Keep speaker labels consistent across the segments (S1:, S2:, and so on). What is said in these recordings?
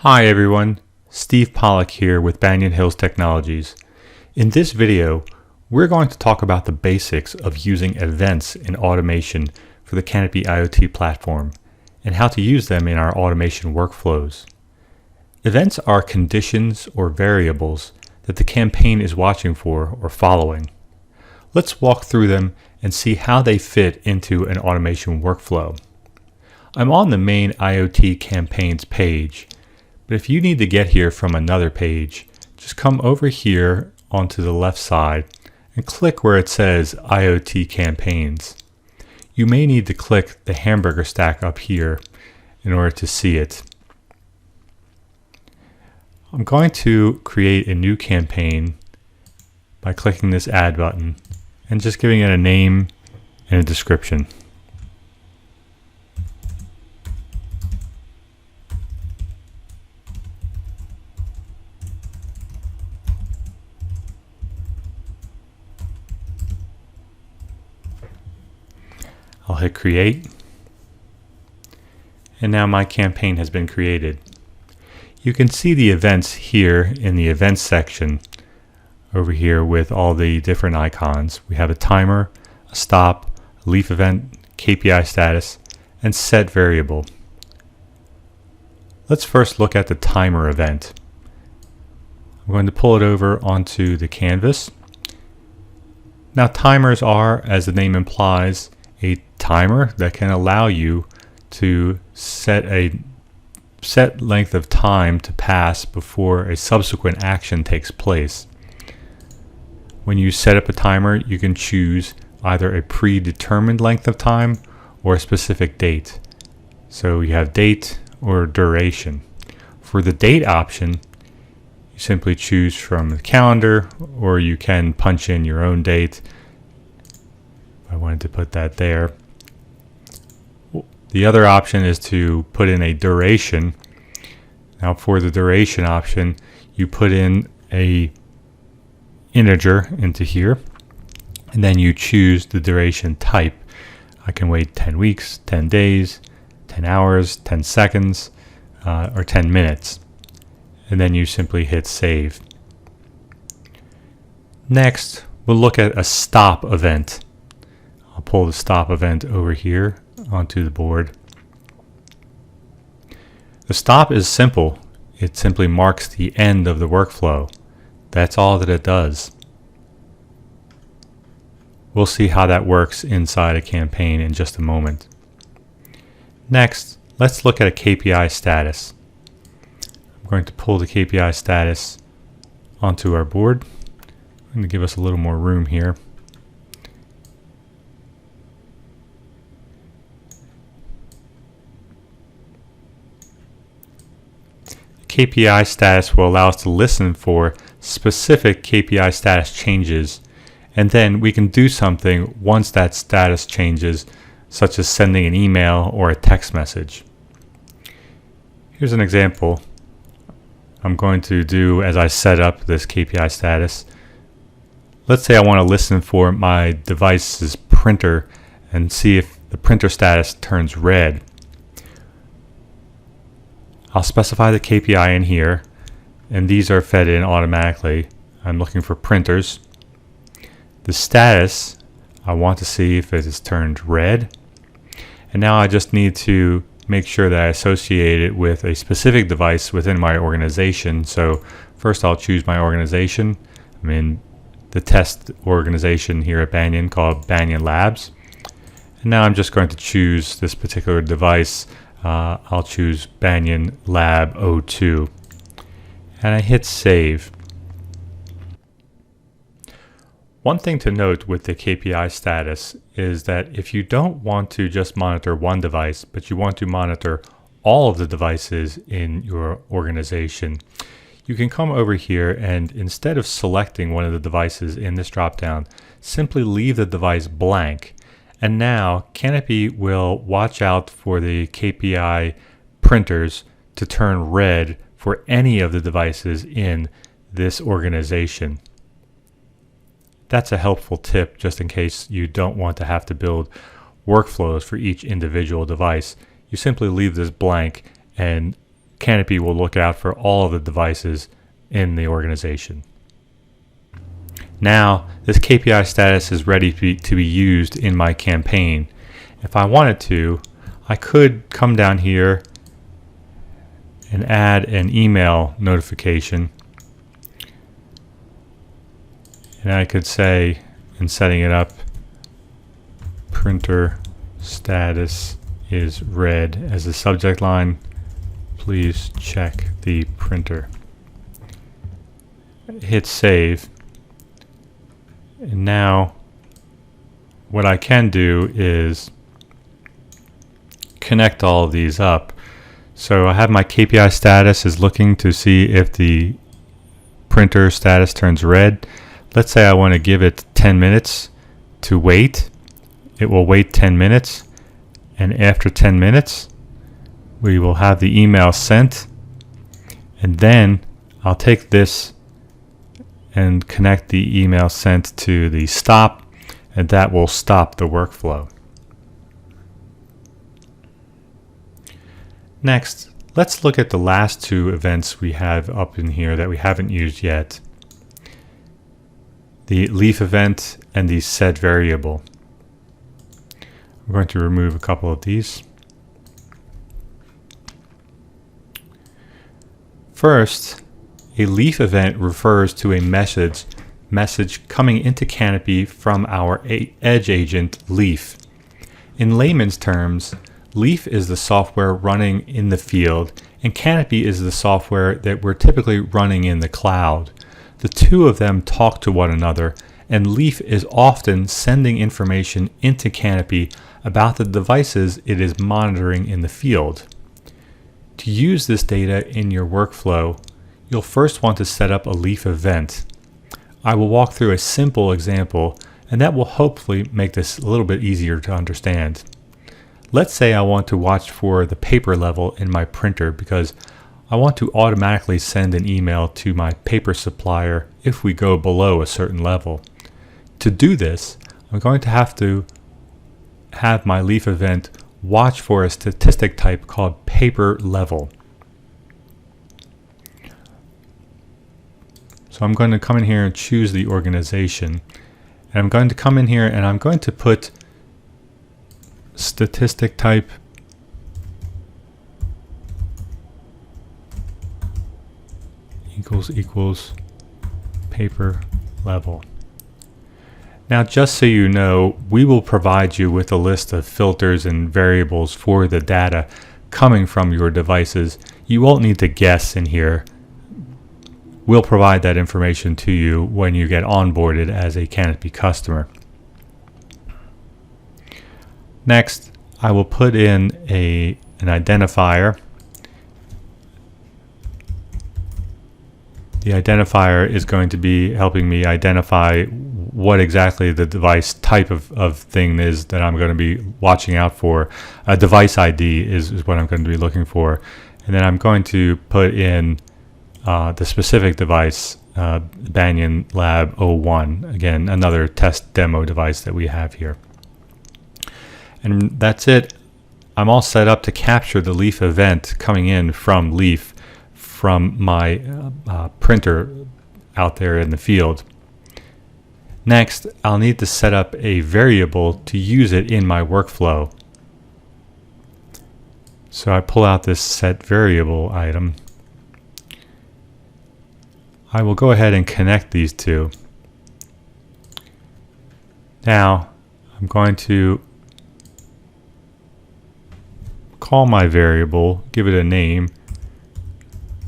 S1: Hi everyone, Steve Pollack here with Banyan Hills Technologies. In this video, we're going to talk about the basics of using events in automation for the Canopy IoT platform and how to use them in our automation workflows. Events are conditions or variables that the campaign is watching for or following. Let's walk through them and see how they fit into an automation workflow. I'm on the main IoT campaigns page. But if you need to get here from another page, just come over here onto the left side and click where it says IoT Campaigns. You may need to click the hamburger stack up here in order to see it. I'm going to create a new campaign by clicking this Add button and just giving it a name and a description. I'll hit create, and now my campaign has been created. You can see the events here in the events section over here with all the different icons. We have a timer, a stop, a leaf event, KPI status, and set variable. Let's first look at the timer event. I'm going to pull it over onto the canvas. Now timers are, as the name implies, a timer that can allow you to set a set length of time to pass before a subsequent action takes place. When you set up a timer, you can choose either a predetermined length of time or a specific date. So you have date or duration. For the date option, you simply choose from the calendar, or you can punch in your own date. I wanted to put that there. The other option is to put in a duration. Now for the duration option, you put in a integer into here, and then you choose the duration type. I can wait 10 weeks, 10 days, 10 hours, 10 seconds, or 10 minutes. And then you simply hit save. Next, we'll look at a stop event. I'll pull the stop event over here onto the board. The stop is simple. It simply marks the end of the workflow. That's all that it does. We'll see how that works inside a campaign in just a moment. Next, let's look at a KPI status. I'm going to pull the KPI status onto our board. I'm going to give us a little more room here. KPI status will allow us to listen for specific KPI status changes, and then we can do something once that status changes, such as sending an email or a text message. Here's an example I'm going to do as I set up this KPI status. Let's say I want to listen for my device's printer and see if the printer status turns red. I'll specify the KPI in here, and these are fed in automatically. I'm looking for printers. The status, I want to see if it has turned red. And now I just need to make sure that I associate it with a specific device within my organization. So first I'll choose my organization. I'm in the test organization here at Banyan called Banyan Labs. And now I'm just going to choose this particular device. I'll choose Banyan Lab 02 and I hit save. One thing to note with the KPI status is that if you don't want to just monitor one device, but you want to monitor all of the devices in your organization, you can come over here and instead of selecting one of the devices in this dropdown, simply leave the device blank. And now Canopy will watch out for the KPI printers to turn red for any of the devices in this organization. That's a helpful tip just in case you don't want to have to build workflows for each individual device. You simply leave this blank and Canopy will look out for all of the devices in the organization. Now, this KPI status is ready to be used in my campaign. If I wanted to, I could come down here and add an email notification. And I could say, in setting it up, printer status is red as the subject line. Please check the printer. Hit save. And now what I can do is connect all of these up. So I have my KPI status is looking to see if the printer status turns red. Let's say I want to give it 10 minutes to wait. It will wait 10 minutes, and after 10 minutes we will have the email sent, and then I'll take this and connect the email sent to the stop, and that will stop the workflow. Next, let's look at the last two events we have up in here that we haven't used yet. The leaf event and the set variable. I'm going to remove a couple of these. First, a leaf event refers to a message coming into Canopy from our edge agent Leaf. In layman's terms, Leaf is the software running in the field, and Canopy is the software that we're typically running in the cloud. The two of them talk to one another, and Leaf is often sending information into Canopy about the devices it is monitoring in the field. To use this data in your workflow, you'll first want to set up a Leaf event. I will walk through a simple example, and that will hopefully make this a little bit easier to understand. Let's say I want to watch for the paper level in my printer because I want to automatically send an email to my paper supplier if we go below a certain level. To do this, I'm going to have my Leaf event watch for a statistic type called paper level. So I'm going to come in here and choose the organization, and I'm going to come in here and I'm going to put statistic type equals paper level. Now, just so you know, we will provide you with a list of filters and variables for the data coming from your devices. You won't need to guess in here. We'll provide that information to you when you get onboarded as a Canopy customer. Next, I will put in an identifier. The identifier is going to be helping me identify what exactly the device type of thing is that I'm going to be watching out for. A device ID is what I'm going to be looking for. And then I'm going to put in the specific device, Banyan Lab 01. Again, another test demo device that we have here. And that's it. I'm all set up to capture the Leaf event coming in from Leaf from my printer out there in the field. Next, I'll need to set up a variable to use it in my workflow. So I pull out this set variable item. I will go ahead and connect these two. Now, I'm going to call my variable, give it a name,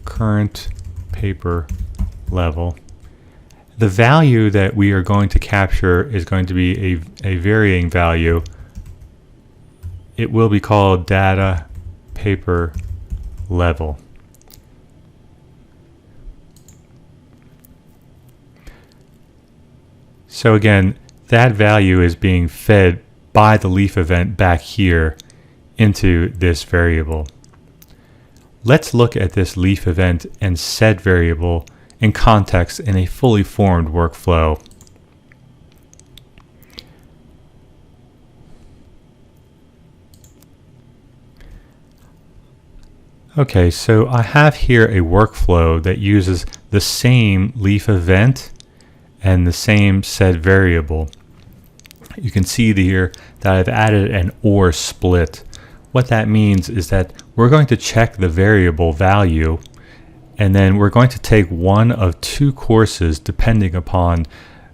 S1: current paper level. The value that we are going to capture is going to be a varying value. It will be called data paper level. So again, that value is being fed by the Leaf event back here into this variable. Let's look at this Leaf event and set variable in context in a fully formed workflow. Okay, so I have here a workflow that uses the same leaf event and the same set variable. You can see here that I've added an OR split. What that means is that we're going to check the variable value, and then we're going to take one of two courses depending upon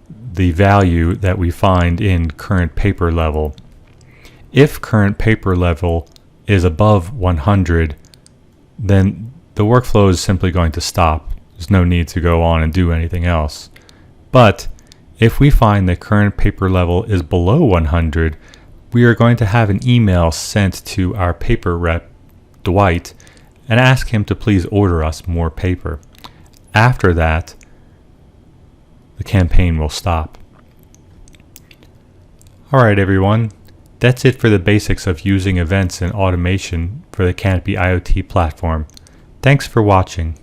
S1: the value that we find in current paper level. If current paper level is above 100, then the workflow is simply going to stop. There's no need to go on and do anything else. But if we find that current paper level is below 100, we are going to have an email sent to our paper rep, Dwight, and ask him to please order us more paper. After that, the campaign will stop. Alright everyone, that's it for the basics of using events and automation for the Canopy IoT platform. Thanks for watching.